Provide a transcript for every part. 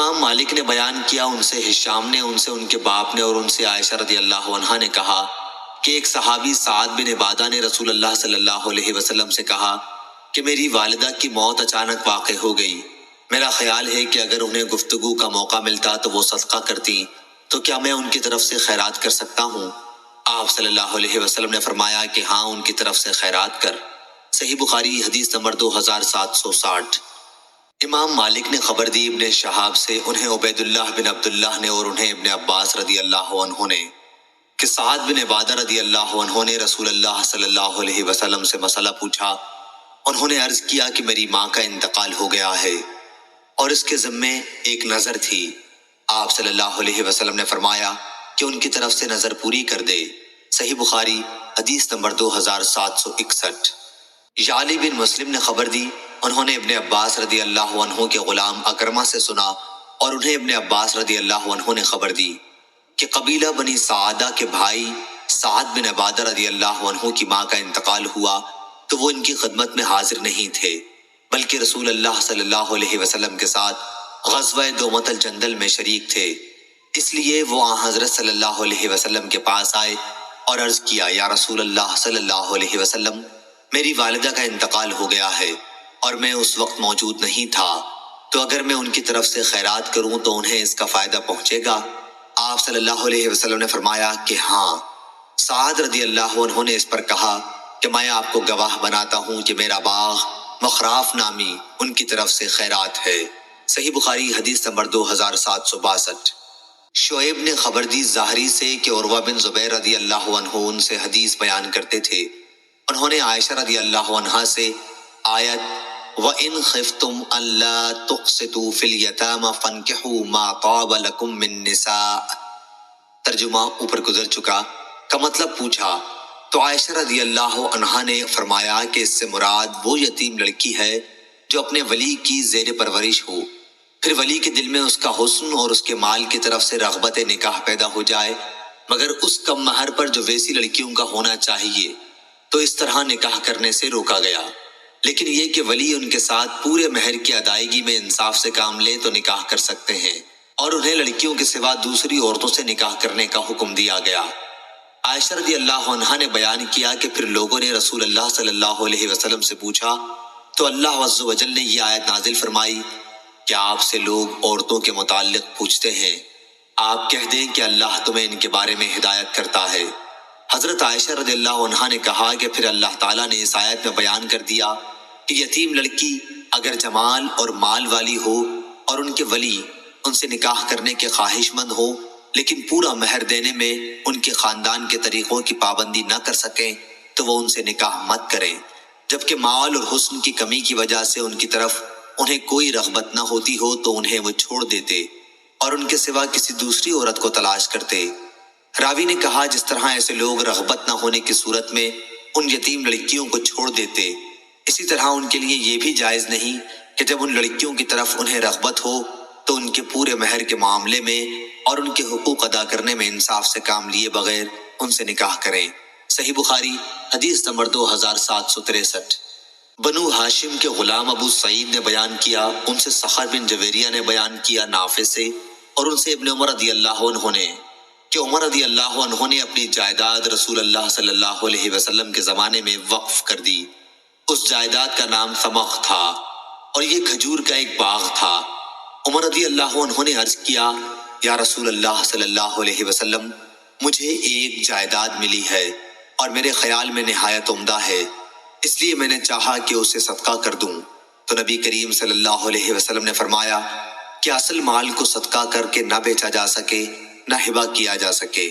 امام مالک نے بیان کیا، ان سے ہشام نے، ان سے ان کے باپ نے اور ان سے عائشہ رضی اللہ عنہا نے کہا کہ ایک صحابی سعد بن عبادہ نے رسول اللہ صلی اللہ علیہ وسلم سے کہا کہ میری والدہ کی موت اچانک واقع ہو گئی، میرا خیال ہے کہ اگر انہیں گفتگو کا موقع ملتا تو وہ صدقہ کرتی، تو کیا میں ان کی طرف سے خیرات کر سکتا ہوں؟ آپ صلی اللہ علیہ وسلم نے فرمایا کہ ہاں، ان کی طرف سے خیرات کر۔ صحیح بخاری حدیث نمبر 2760۔ امام مالک نے خبر دی ابن شہاب سے، انہیں عبید اللہ بن عبداللہ نے اور انہیں ابن عباس رضی اللہ عنہ نے، کہ سعد بن عبادہ رضی اللہ عنہ نے رسول اللہ صلی اللہ علیہ وسلم سے مسئلہ پوچھا۔ انہوں نے عرض کیا کہ میری ماں کا انتقال ہو گیا ہے اور اس کے ذمے ایک نظر تھی۔ آپ صلی اللہ علیہ وسلم نے فرمایا کہ ان کی طرف سے نظر پوری کر دے۔ صحیح بخاری حدیث نمبر 2761۔ یعلی بن مسلم نے خبر دی، انہوں نے ابن عباس رضی اللہ عنہ کے غلام اکرمہ سے سنا اور انہیں ابن عباس رضی اللہ عنہ نے خبر دی کہ قبیلہ بنی سعادہ کے بھائی سعد بن عبادہ رضی اللہ عنہ کی ماں کا انتقال ہوا تو وہ ان کی خدمت میں حاضر نہیں تھے، بلکہ رسول اللہ صلی اللہ علیہ وسلم کے ساتھ غزوہ دومت الجندل میں شریک تھے۔ اس لیے وہ آن حضرت صلی اللہ علیہ وسلم کے پاس آئے اور عرض کیا، یا رسول اللہ صلی اللہ علیہ وسلم، میری والدہ کا انتقال ہو گیا ہے اور میں اس وقت موجود نہیں تھا، تو اگر میں ان کی طرف سے خیرات کروں تو انہیں اس کا فائدہ پہنچے گا؟ آپ صلی اللہ علیہ وسلم نے فرمایا کہ ہاں۔ سعد رضی اللہ عنہ نے اس پر کہا کہ میں آپ کو گواہ بناتا ہوں کہ میرا باغ مخراف نامی ان کی طرف سے خیرات ہے۔ صحیح بخاری حدیث نمبر 2762۔ شعیب نے خبر دی زہری سے کہ عروہ بن زبیر رضی اللہ عنہ ان سے حدیث بیان کرتے تھے۔ انہوں نے عائشہ رضی اللہ عنہا سے آیت وَإِنْ خِفْتُمْ أَلَّا تُقْسِطُوا فِي الْيَتَامَى فَانكِحُوا مَا طَابَ لَكُم مِّن نِّسَاءٍ، ترجمہ اوپر گزر چکا، کا مطلب پوچھا تو عائشہ رضی اللہ عنہا نے فرمایا کہ اس سے مراد وہ یتیم لڑکی ہے جو اپنے ولی کی زیر پرورش ہو، پھر ولی کے دل میں اس کا حسن اور اس کے مال کی طرف سے رغبت نکاح پیدا ہو جائے، مگر اس کم مہر پر جو ویسی لڑکیوں کا ہونا چاہیے، تو اس طرح نکاح کرنے سے روکا گیا۔ لیکن یہ کہ ولی ان کے ساتھ پورے مہر کی ادائیگی میں انصاف سے کام لے تو نکاح کر سکتے ہیں، اور انہیں لڑکیوں کے سوا دوسری عورتوں سے نکاح کرنے کا حکم دیا گیا۔ عائشہ رضی اللہ عنہا نے بیان کیا کہ پھر لوگوں نے رسول اللہ صلی اللہ علیہ وسلم سے پوچھا تو اللہ عز و جل نے یہ آیت نازل فرمائی کہ آپ سے لوگ عورتوں کے متعلق پوچھتے ہیں، آپ کہہ دیں کہ اللہ تمہیں ان کے بارے میں ہدایت کرتا ہے۔ حضرت عائشہ رضی اللہ عنہا نے کہا کہ پھر اللہ تعالیٰ نے اس آیت میں بیان کر دیا کہ یتیم لڑکی اگر جمال اور مال والی ہو اور ان کے ولی ان سے نکاح کرنے کے خواہش مند ہو، لیکن پورا مہر دینے میں ان کے خاندان کے طریقوں کی پابندی نہ کر سکیں تو وہ ان سے نکاح مت کریں، جبکہ مال اور حسن کی کمی کی وجہ سے ان کی طرف انہیں کوئی رغبت نہ ہوتی ہو تو انہیں وہ چھوڑ دیتے اور ان کے سوا کسی دوسری عورت کو تلاش کرتے۔ راوی نے کہا جس طرح ایسے لوگ رغبت نہ ہونے کی صورت میں ان یتیم لڑکیوں کو چھوڑ دیتے، اسی طرح ان کے لیے یہ بھی جائز نہیں کہ جب ان لڑکیوں کی طرف انہیں رغبت ہو تو ان کے پورے مہر کے معاملے میں اور ان کے حقوق ادا کرنے میں انصاف سے کام لیے بغیر ان سے نکاح کریں۔ صحیح بخاری حدیث نمبر 2763۔ بنو ہاشم کے غلام ابو سعید نے بیان کیا، ان سے صخر بن جویریہ نے بیان کیا نافع سے اور ان سے ابن عمر رضی اللہ عنہ نے کہ عمر رضی اللہ عنہ نے اپنی جائیداد رسول اللہ صلی اللہ علیہ وسلم کے زمانے میں وقف کر دی۔ اس جائیداد کا نام سمخ تھا اور یہ کھجور کا ایک باغ تھا۔ عمر رضی اللہ عنہ نے عرض کیا، یا رسول اللہ صلی اللہ علیہ وسلم، مجھے ایک جائیداد ملی ہے اور میرے خیال میں نہایت عمدہ ہے، اس لیے میں نے چاہا کہ اسے صدقہ کر دوں۔ تو نبی کریم صلی اللہ علیہ وسلم نے فرمایا کہ اصل مال کو صدقہ کر کے نہ بیچا جا سکے، نہ ہبہ کیا جا سکے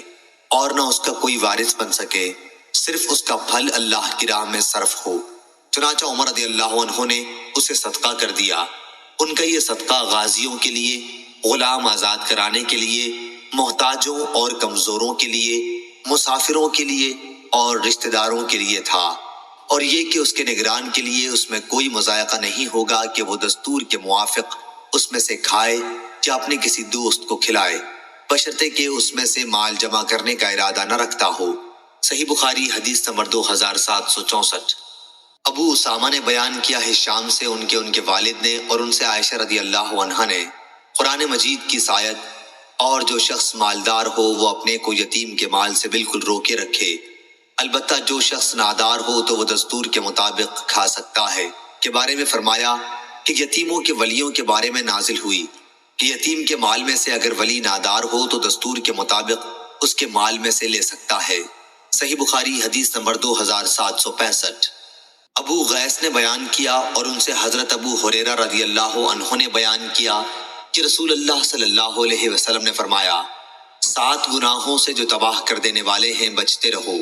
اور نہ اس کا کوئی وارث بن سکے، صرف اس کا پھل اللہ کی راہ میں صرف ہو۔ چنانچہ عمر رضی اللہ عنہ نے اسے صدقہ کر دیا۔ ان کا یہ صدقہ غازیوں کے لیے، غلام آزاد کرانے کے لیے، محتاجوں اور کمزوروں کے لیے، مسافروں کے لیے اور رشتہ داروں کے لیے تھا، اور یہ کہ اس کے نگران کے لیے اس میں کوئی مضائقہ نہیں ہوگا کہ وہ دستور کے موافق اس میں سے کھائے یا اپنے کسی دوست کو کھلائے، بشرطے کہ اس میں سے مال جمع کرنے کا ارادہ نہ رکھتا ہو۔ صحیح بخاری حدیث نمبر 2764۔ ابو اسامہ نے بیان کیا ہشام سے ان کے والد نے اور ان سے عائشہ رضی اللہ عنہا نے قرآن مجید کی اس آیت اور جو شخص مالدار ہو وہ اپنے کو یتیم کے مال سے بالکل روکے رکھے، البتہ جو شخص نادار ہو تو وہ دستور کے مطابق کھا سکتا ہے، کے بارے میں فرمایا کہ یتیموں کے ولیوں کے بارے میں نازل ہوئی کہ یتیم کے مال میں سے اگر ولی نادار ہو تو دستور کے مطابق اس کے مال میں سے لے سکتا ہے۔ صحیح بخاری حدیث نمبر 2765۔ ابو غیث نے بیان کیا اور ان سے حضرت ابو ہریرہ رضی اللہ عنہ نے بیان کیا کہ رسول اللہ صلی اللہ علیہ وسلم نے فرمایا، 7 گناہوں سے جو تباہ کر دینے والے ہیں بچتے رہو۔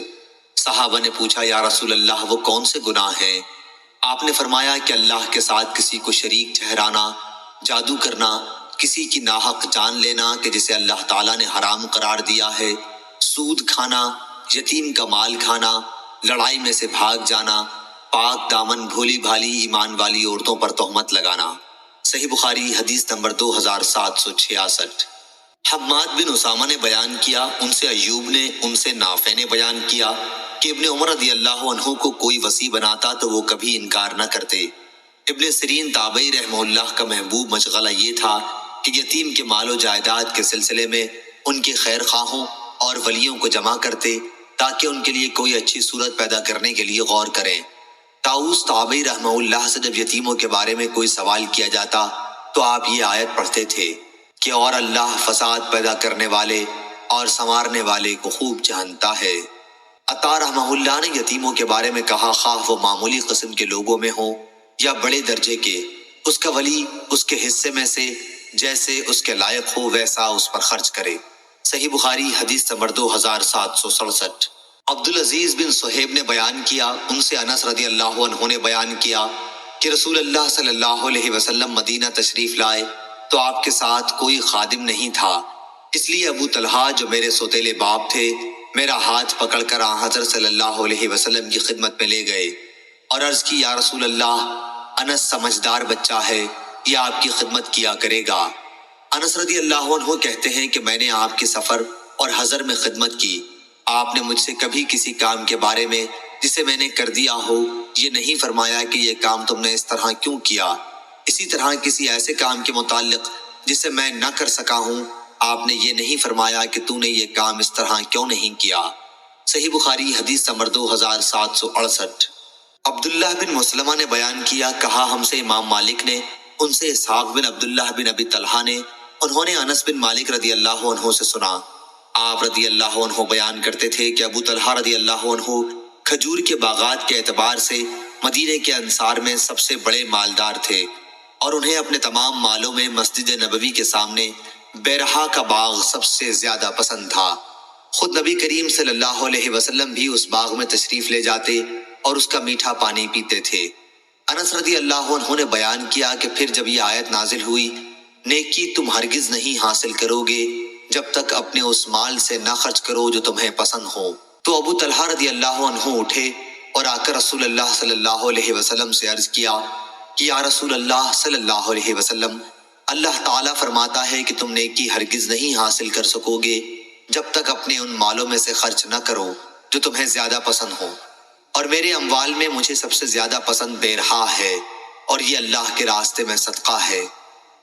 صحابہ نے پوچھا، یا رسول اللہ وہ کون سے گناہ ہیں؟ آپ نے فرمایا کہ اللہ کے ساتھ کسی کو شریک ٹھہرانا، جادو کرنا، کسی کی ناحق جان لینا کہ جسے اللہ تعالیٰ نے حرام قرار دیا ہے، سود کھانا، یتیم کا مال کھانا، لڑائی میں سے بھاگ جانا، پاک دامن بھولی بھالی ایمان والی عورتوں پر تہمت لگانا۔ صحیح بخاری حدیث نمبر 2766۔ حماد بن اسامہ نے بیان کیا، ان سے ایوب نے، ان سے نافع نے بیان کیا کہ ابن عمر رضی اللہ عنہ کو کوئی وصی بناتا تو وہ کبھی انکار نہ کرتے۔ ابن سیرین تابعی رحمہ اللہ کا محبوب مشغلہ یہ تھا کہ یتیم کے مال و جائیداد کے سلسلے میں ان کے خیر خواہوں اور ولیوں کو جمع کرتے تاکہ ان کے لیے کوئی اچھی صورت پیدا کرنے کے لیے غور کریں۔ طاؤس تابعی رحمہ اللہ سے جب یتیموں کے بارے میں کوئی سوال کیا جاتا تو آپ یہ آیت پڑھتے تھے کہ اور اللہ فساد پیدا کرنے والے اور سنوارنے والے کو خوب جانتا ہے۔ عطا رحمہ اللہ نے یتیموں کے بارے میں کہا، خواہ وہ معمولی قسم کے لوگوں میں ہوں یا بڑے درجے کے، اس کا ولی اس کے حصے میں سے جیسے اس کے لائق ہو ویسا اس پر خرچ کرے۔ صحیح بخاری حدیث نمبر 2767۔ عبدالعزیز بن صہیب نے بیان کیا، ان سے انس رضی اللہ عنہ نے بیان کیا کہ رسول اللہ صلی اللہ علیہ وسلم مدینہ تشریف لائے تو آپ کے ساتھ کوئی خادم نہیں تھا، اس لیے ابو طلحہ جو میرے سوتیلے باپ تھے میرا ہاتھ پکڑ کر حضرت صلی اللہ علیہ وسلم کی خدمت میں لے گئے اور عرض کی، یا رسول اللہ، انس سمجھدار بچہ ہے، یہ آپ کی خدمت کیا کرے گا۔ انس رضی اللہ عنہ کہتے ہیں کہ میں نے آپ کے سفر اور حضر میں خدمت کی، آپ نے مجھ سے کبھی کسی کام کے بارے میں جسے میں نے کر دیا ہو یہ نہیں فرمایا کہ یہ کام تم نے اس طرح کیوں کیا، اسی طرح کسی ایسے کام کے متعلق جسے میں نہ کر سکا ہوں آپ نے یہ نہیں فرمایا کہ تو نے یہ کام اس طرح کیوں نہیں کیا۔ صحیح بخاری حدیث نمبر 2768۔ عبداللہ بن مسلمہ نے بیان کیا، کہا ہم سے امام مالک نے، ان سے اسحاق بن عبداللہ بن ابی طلحہ نے، انہوں نے انس بن مالک رضی اللہ عنہ سے سنا، آپ رضی اللہ عنہ بیان کرتے تھے کہ ابو طلحہ رضی اللہ عنہ کھجور کے باغات کے اعتبار سے مدینے کے انصار میں سب سے بڑے مالدار تھے اور انہیں اپنے تمام مالوں میں مسجد نبوی کے سامنے بیرہا کا باغ سب سے زیادہ پسند تھا۔ خود نبی کریم صلی اللہ علیہ وسلم بھی اس باغ میں تشریف لے جاتے اور اس کا میٹھا پانی پیتے تھے۔ انس رضی اللہ عنہ نے بیان کیا کہ پھر جب یہ آیت نازل ہوئی، نیکی تم ہرگز نہیں حاصل کرو گے جب تک اپنے اس مال سے نہ خرچ کرو جو تمہیں پسند ہو، تو ابو طلحہ رضی اللہ عنہ اٹھے اور آ کر رسول اللہ صلی اللہ علیہ وسلم سے عرض کیا کہ یا رسول اللہ صلی اللہ علیہ وسلم، اللہ تعالیٰ فرماتا ہے کہ تم نیکی ہرگز نہیں حاصل کر سکو گے جب تک اپنے ان مالوں میں سے خرچ نہ کرو جو تمہیں زیادہ پسند ہو، اور میرے اموال میں مجھے سب سے زیادہ پسند بیرہا ہے اور یہ اللہ کے راستے میں صدقہ ہے،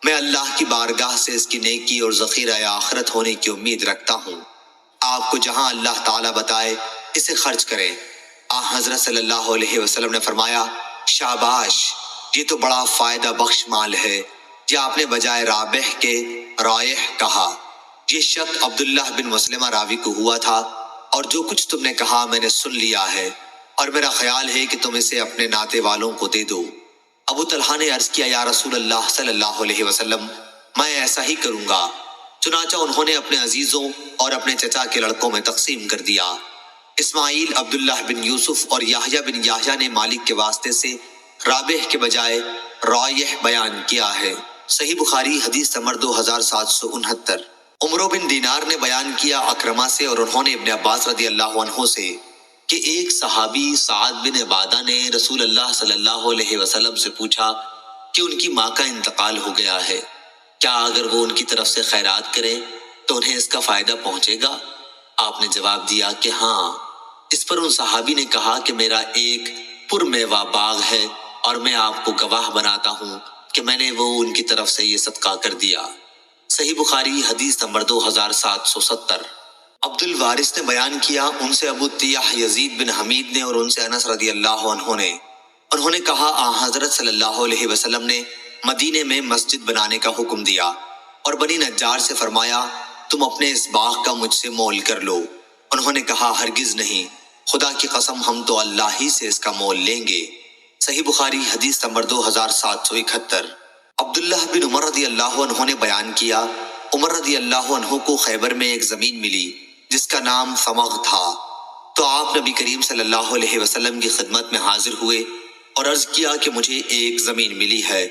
میں اللہ کی بارگاہ سے اس کی نیکی اور ذخیرہ آخرت ہونے کی امید رکھتا ہوں، آپ کو جہاں اللہ تعالیٰ بتائے اسے خرچ کریں۔ حضرت صلی اللہ علیہ وسلم نے فرمایا، شاباش، یہ تو بڑا فائدہ بخش مال ہے، یہ آپ نے بجائے رابح کے رائح کہا۔ یہ شک عبداللہ بن مسلمہ راوی کو ہوا تھا، اور جو کچھ تم نے کہا میں نے سن لیا ہے، اور میرا خیال ہے کہ تم اسے اپنے ناتے والوں کو دے دو۔ ابو طلحہ نے عرض کیا، یا رسول اللہ صلی اللہ علیہ وسلم، میں ایسا ہی کروں گا۔ چنانچہ انہوں نے اپنے عزیزوں اور اپنے چچا کے لڑکوں میں تقسیم کر دیا۔ اسماعیل، عبداللہ بن یوسف اور یحییٰ بن یحییٰ نے مالک کے واسطے سے رابح کے بجائے رائح بیان کیا ہے۔ صحیح بخاری حدیث نمبر 2769۔ عمرو بن دینار نے بیان کیا اکرمہ سے، اور انہوں نے ابن عباس رضی اللہ عنہ سے، کہ ایک صحابی سعد بن عبادہ نے رسول اللہ صلی اللہ علیہ وسلم سے پوچھا کہ ان کی ماں کا انتقال ہو گیا ہے، کیا اگر وہ ان کی طرف سے خیرات کریں تو انہیں اس کا فائدہ پہنچے گا؟ آپ نے جواب دیا کہ ہاں۔ اس پر ان صحابی نے کہا کہ میرا ایک پرمیوہ باغ ہے اور میں آپ کو گواہ بناتا ہوں کہ میں نے وہ ان کی طرف سے یہ صدقہ کر دیا۔ صحیح بخاری حدیث نمبر 2770۔ عبد الوارث نے بیان کیا، ان سے ابو طیاح یزید بن حمید نے اور ان سے انس رضی اللہ عنہ نے، انہوں نے کہا حضرت صلی اللہ علیہ وسلم نے مدینے میں مسجد بنانے کا حکم دیا اور بنی نجار سے فرمایا تم اپنے اس باغ کا مجھ سے مول کر لو۔ انہوں نے کہا ہرگز نہیں، خدا کی قسم ہم تو اللہ ہی سے اس کا مول لیں گے۔ صحیح بخاری حدیث نمبر 2771۔ عبداللہ بن عمر رضی اللہ عنہ نے بیان کیا، عمر رضی اللہ عنہ کو خیبر میں ایک زمین ملی جس کا نام فمغ تھا، تو آپ نبی کریم صلی اللہ علیہ وسلم کی خدمت میں حاضر ہوئے اور عرض کیا کہ مجھے ایک زمین ملی ہے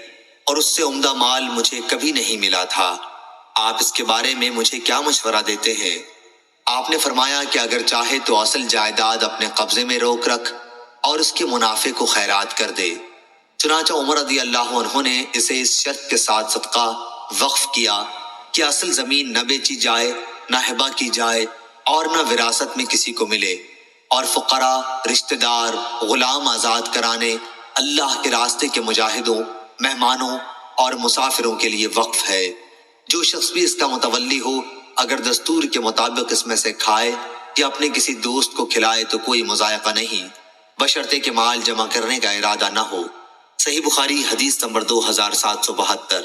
اور اس سے عمدہ مال مجھے کبھی نہیں ملا تھا، آپ اس کے بارے میں مجھے کیا مشورہ دیتے ہیں؟ آپ نے فرمایا کہ اگر چاہے تو اصل جائیداد اپنے قبضے میں روک رکھ اور اس کے منافع کو خیرات کر دے۔ چنانچہ عمر رضی اللہ عنہ نے اسے اس شرط کے ساتھ صدقہ وقف کیا کہ اصل زمین نہ بیچی جائے، نہ ہبہ کی جائے اور نہ وراثت میں کسی کو ملے، اور فقراء، رشتہ دار، غلام آزاد کرانے، اللہ کے راستے کے مجاہدوں، مہمانوں اور مسافروں کے لیے وقف ہے۔ جو شخص بھی اس کا متولی ہو اگر دستور کے مطابق اس میں سے کھائے یا اپنے کسی دوست کو کھلائے تو کوئی مضائقہ نہیں، بشرطے کہ مال جمع کرنے کا ارادہ نہ ہو۔ صحیح بخاری حدیث نمبر 2772۔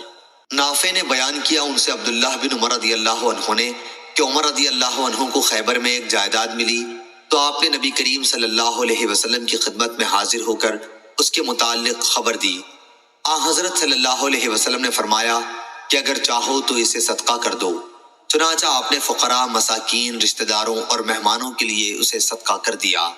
نافع نے بیان کیا، ان سے عبداللہ بن عمر رضی اللہ عنہ نے کہ عمر رضی اللہ عنہ کو خیبر میں ایک جائیداد ملی تو آپ نے نبی کریم صلی اللہ علیہ وسلم کی خدمت میں حاضر ہو کر اس کے متعلق خبر دی۔ حضرت صلی اللہ علیہ وسلم نے فرمایا کہ اگر چاہو تو اسے صدقہ کر دو۔ چنانچہ آپ نے فقراء، مساکین، رشتہ داروں اور مہمانوں کے لیے اسے صدقہ کر دیا۔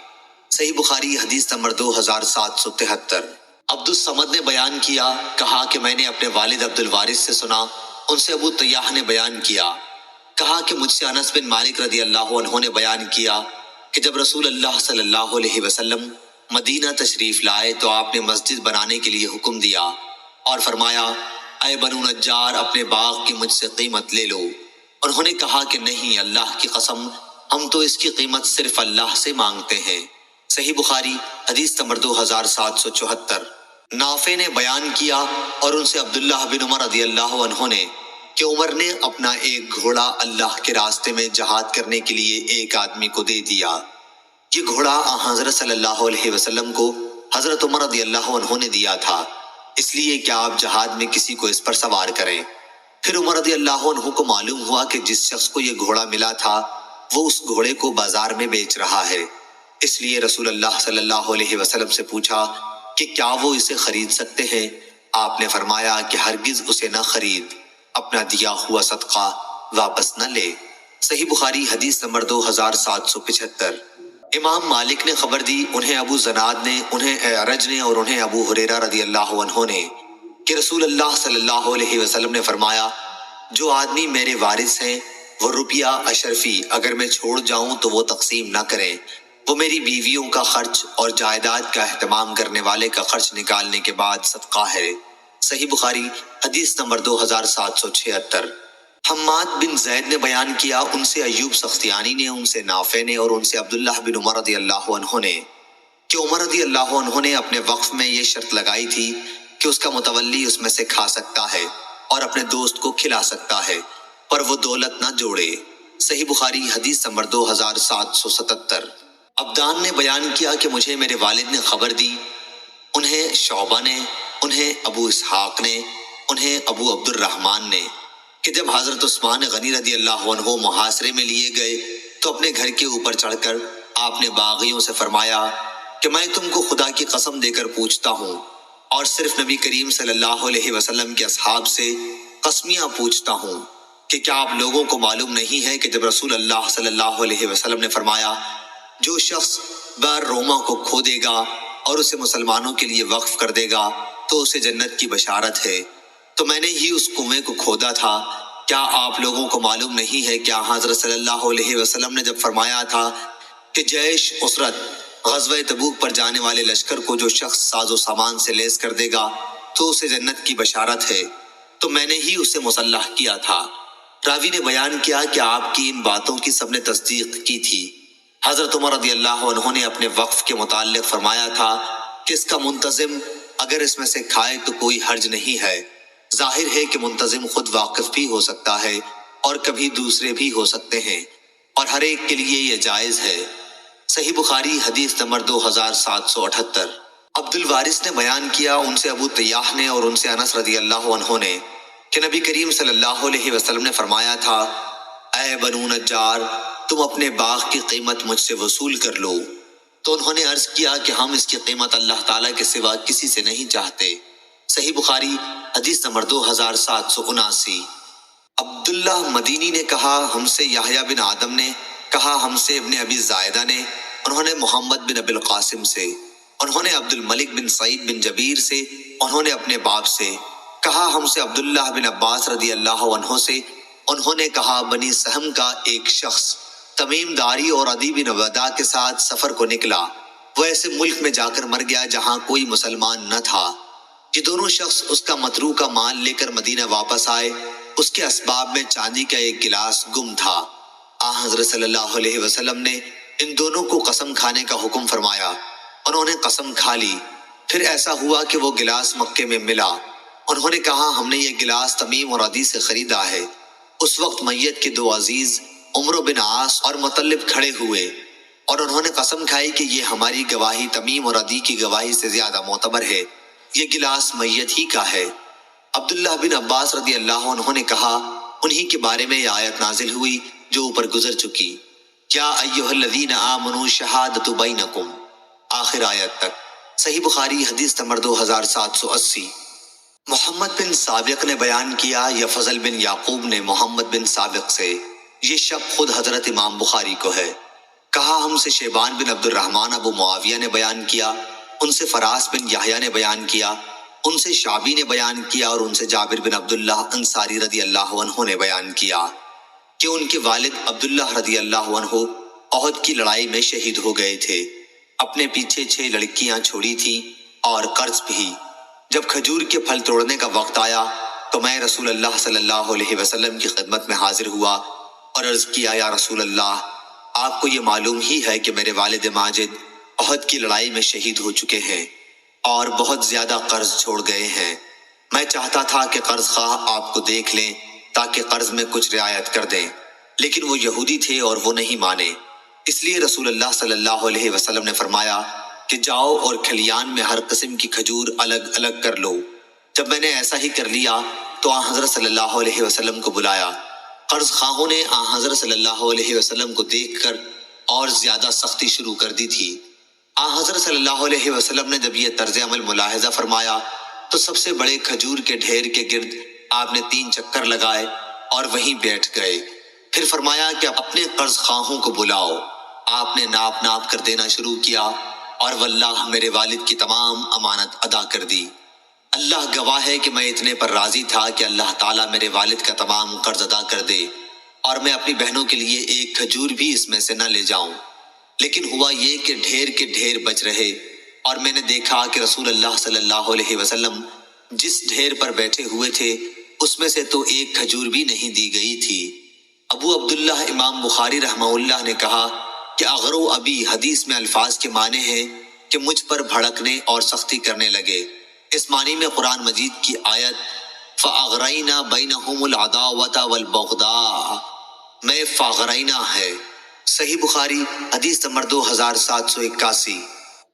صحیح بخاری حدیث نمبر 2773۔ عبد الصمد نے بیان کیا، کہا کہ میں نے اپنے والد عبد الوارث سے سنا، ان سے ابو طیاح نے بیان کیا، کہا کہ مجھ سے انس بن مالک رضی اللہ عنہ نے بیان کیا کہ جب رسول اللہ صلی اللہ علیہ وسلم مدینہ تشریف لائے تو آپ نے مسجد بنانے کے لیے حکم دیا اور فرمایا اے بنو نجار اپنے باغ کی مجھ سے قیمت لے لو۔ انہوں نے کہا کہ نہیں، اللہ کی قسم ہم تو اس کی قیمت صرف اللہ سے مانگتے ہیں۔ صحیح بخاری حدیث نمبر 2774۔ نافع نے بیان کیا اور ان سے عبداللہ بن عمر رضی اللہ عنہ نے کہ عمر نے اپنا ایک گھوڑا اللہ کے راستے میں جہاد کرنے کے لیے ایک آدمی کو دے دیا۔ یہ گھوڑا حضرت صلی اللہ علیہ وسلم کو حضرت عمر رضی اللہ عنہ نے دیا تھا، اس لیے کہ آپ جہاد میں کسی کو اس پر سوار کریں۔ پھر عمر رضی اللہ عنہ کو معلوم ہوا کہ جس شخص کو یہ گھوڑا ملا تھا وہ اس گھوڑے کو بازار میں بیچ رہا ہے، اس لیے رسول اللہ صلی اللہ علیہ وسلم سے پوچھا کہ کیا وہ اسے خرید سکتے ہیں؟ آپ نے فرمایا کہ ہرگز اسے نہ خرید، اپنا دیا ہوا صدقہ واپس نہ لے۔ صحیح بخاری حدیث نمبر 2775۔ امام مالک نے خبر دی، انہیں ابو زناد نے، انہیں اعرج نے اور انہیں ابو ہریرہ رضی اللہ عنہ نے کہ رسول اللہ صلی اللہ علیہ وسلم نے فرمایا جو آدمی میرے وارث ہیں وہ روپیہ اشرفی اگر میں چھوڑ جاؤں تو وہ تقسیم نہ کریں، وہ میری بیویوں کا خرچ اور جائیداد کا اہتمام کرنے والے کا خرچ نکالنے کے بعد صدقہ ہے۔ صحیح بخاری حدیث نمبر 2776۔ حماد بن زید نے بیان کیا، ان سے ایوب سختیانی نے، ان سے نافع نے اور ان سے عبداللہ بن عمر رضی اللہ عنہ نے کہ عمر رضی اللہ عنہ نے اپنے وقف میں یہ شرط لگائی تھی کہ اس کا متولی اس میں سے کھا سکتا ہے اور اپنے دوست کو کھلا سکتا ہے، پر وہ دولت نہ جوڑے۔ صحیح بخاری حدیث نمبر 2777۔ عبدان نے بیان کیا کہ مجھے میرے والد نے خبر دی، انہیں شعبہ نے، انہیں ابو اسحاق نے، انہیں ابو عبد الرحمن نے کہ جب حضرت عثمان غنی رضی اللہ عنہ محاصرے میں لیے گئے تو اپنے گھر کے اوپر چڑھ کر آپ نے باغیوں سے فرمایا کہ میں تم کو خدا کی قسم دے کر پوچھتا ہوں اور صرف نبی کریم صلی اللہ علیہ وسلم کے اصحاب سے قسمیاں پوچھتا ہوں کہ کیا آپ لوگوں کو معلوم نہیں ہے کہ جب رسول اللہ صلی اللہ علیہ وسلم نے فرمایا جو شخص بار روما کو کھو دے گا اور اسے مسلمانوں کے لیے وقف کر دے گا تو اسے جنت کی بشارت ہے، تو میں نے ہی اس کنویں کو کھودا تھا۔ کیا آپ لوگوں کو معلوم نہیں ہے کہ حضرت صلی اللہ علیہ وسلم نے جب فرمایا تھا کہ جیش اسرت غزوہ تبوک پر جانے والے لشکر کو جو شخص ساز و سامان سے لیس کر دے گا تو اسے جنت کی بشارت ہے، تو میں نے ہی اسے مسلح کیا تھا۔ راوی نے بیان کیا کہ آپ کی ان باتوں کی سب نے تصدیق کی تھی۔ حضرت عمر رضی اللہ عنہ نے اپنے وقف کے متعلق فرمایا تھا کہ اس کا منتظم اگر اس میں سے کھائے تو کوئی حرج نہیں ہے، ظاہر ہے کہ منتظم خود واقف بھی ہو سکتا ہے اور کبھی دوسرے بھی ہو سکتے ہیں، اور ہر ایک کے لیے یہ جائز ہے۔ صحیح بخاری حدیث نمبر 2778۔ عبد الوارث نے بیان کیا، ان سے ابو طیاح نے اور ان سے انس رضی اللہ عنہ نے، کہ نبی کریم صلی اللہ علیہ وسلم نے فرمایا تھا، اے بنو نجار، تم اپنے باغ کی قیمت مجھ سے وصول کر لو۔ تو انہوں نے عرض کیا کہ ہم اس کی قیمت اللہ تعالیٰ کے سوا کسی سے نہیں چاہتے۔ صحیح بخاری حدیث نمبر 2779۔ عبداللہ مدینی نے کہا، ہم سے یحییٰ بن آدم نے کہا، ہم سے ابن ابی زائدہ نے، انہوں نے محمد بن ابی القاسم سے، انہوں نے عبد الملک بن سعید بن جبیر سے، انہوں نے اپنے باپ سے کہا، ہم سے عبداللہ بن عباس رضی اللہ عنہ سے، انہوں نے کہا، بنی سہم کا ایک شخص تمیم داری اور عدی بن وداع کے ساتھ سفر کو نکلا، وہ ایسے ملک میں جا کر مر گیا جہاں کوئی مسلمان نہ تھا۔ یہ دونوں شخص اس کا متروکہ مال لے کر مدینہ واپس آئے، اس کے اسباب میں چاندی کا ایک گلاس گم تھا۔ حضرت صلی اللہ علیہ وسلم نے ان دونوں کو قسم کھانے کا حکم فرمایا، انہوں نے قسم کھا لی۔ پھر ایسا ہوا کہ وہ گلاس مکے میں ملا، انہوں نے کہا، ہم نے یہ گلاس تمیم اور عدی سے خریدا ہے۔ اس وقت میت کے دو عزیز عمرو بن عاص اور مطلب کھڑے ہوئے، اور انہوں نے قسم کھائی کہ یہ ہماری گواہی تمیم اور عدی کی گواہی سے زیادہ معتبر ہے، یہ گلاس میت ہی کا ہے۔ عبداللہ بن عباس رضی اللہ عنہ نے کہا، انہی کے بارے میں یہ آیت نازل ہوئی جو اوپر گزر چکی، یا ایھا الذین آمنوا شہادۃ بینکم، آخر آیت تک۔ صحیح بخاری حدیث نمبر 2780۔ محمد بن سابق نے بیان کیا، یا فضل بن یعقوب نے محمد بن سابق سے، یہ شک خود حضرت امام بخاری کو ہے، کہا، ہم سے شیبان بن عبد الرحمن ابو معاویہ نے بیان کیا، ان سے فراس بن یحییٰ نے بیان کیا، ان سے شعبی نے بیان کیا، اور ان سے جابر بن عبداللہ انصاری رضی اللہ عنہ نے بیان کیا کہ ان کے والد عبداللہ رضی اللہ عنہ احد کی لڑائی میں شہید ہو گئے تھے، اپنے پیچھے 6 لڑکیاں چھوڑی تھیں اور قرض بھی۔ جب کھجور کے پھل توڑنے کا وقت آیا تو میں رسول اللہ صلی اللہ علیہ وسلم کی خدمت میں حاضر ہوا اور عرض کیا، یا رسول اللہ، آپ کو یہ معلوم ہی ہے کہ میرے والد ماجد احد کی لڑائی میں شہید ہو چکے ہیں اور بہت زیادہ قرض چھوڑ گئے ہیں۔ میں چاہتا تھا کہ قرض خواہ آپ کو دیکھ لیں تاکہ قرض میں کچھ رعایت کر دیں، لیکن وہ یہودی تھے اور وہ نہیں مانے، اس لیے رسول اللہ صلی اللہ علیہ وسلم نے فرمایا کہ جاؤ اور کھلیان میں ہر قسم کی کھجور الگ الگ کر لو۔ جب میں نے ایسا ہی کر لیا تو حضرت صلی اللہ علیہ وسلم کو بلایا۔ قرض خواہوں نے حضرت صلی اللہ علیہ وسلم کو دیکھ کر اور زیادہ سختی شروع کر دی تھی۔ حضرت صلی اللہ علیہ وسلم نے جب یہ طرز عمل ملاحظہ فرمایا تو سب سے بڑے کھجور کے ڈھیر کے گرد آپ نے 3 چکر لگائے اور وہیں بیٹھ گئے۔ پھر فرمایا کہ اپنے قرض خواہوں کو بلاؤ۔ آپ نے ناپ ناپ کر دینا شروع کیا، اور واللہ میرے والد کی تمام امانت ادا کر دی۔ اللہ گواہ ہے کہ میں اتنے پر راضی تھا کہ اللہ تعالیٰ میرے والد کا تمام قرض ادا کر دے اور میں اپنی بہنوں کے لیے ایک کھجور بھی اس میں سے نہ لے جاؤں۔ لیکن ہوا یہ کہ ڈھیر کے ڈھیر بچ رہے، اور میں نے دیکھا کہ رسول اللہ صلی اللہ علیہ وسلم جس ڈھیر پر بیٹھے ہوئے تھے اس میں سے تو ایک کھجور بھی نہیں دی گئی تھی۔ ابو عبداللہ امام بخاری رحمہ اللہ نے کہا کہ اغرو ابی حدیث میں الفاظ کے معنی ہیں کہ مجھ پر بھڑکنے اور سختی کرنے لگے۔ اس معنی میں قرآن مجید کی آیت فَأَغْرَيْنَا بَيْنَهُمُ الْعَدَاوَةَ وَالْبَغْضَاءَ میں فَأَغْرَيْنَا ہے۔ صحیح بخاری حدیث نمبر 2781۔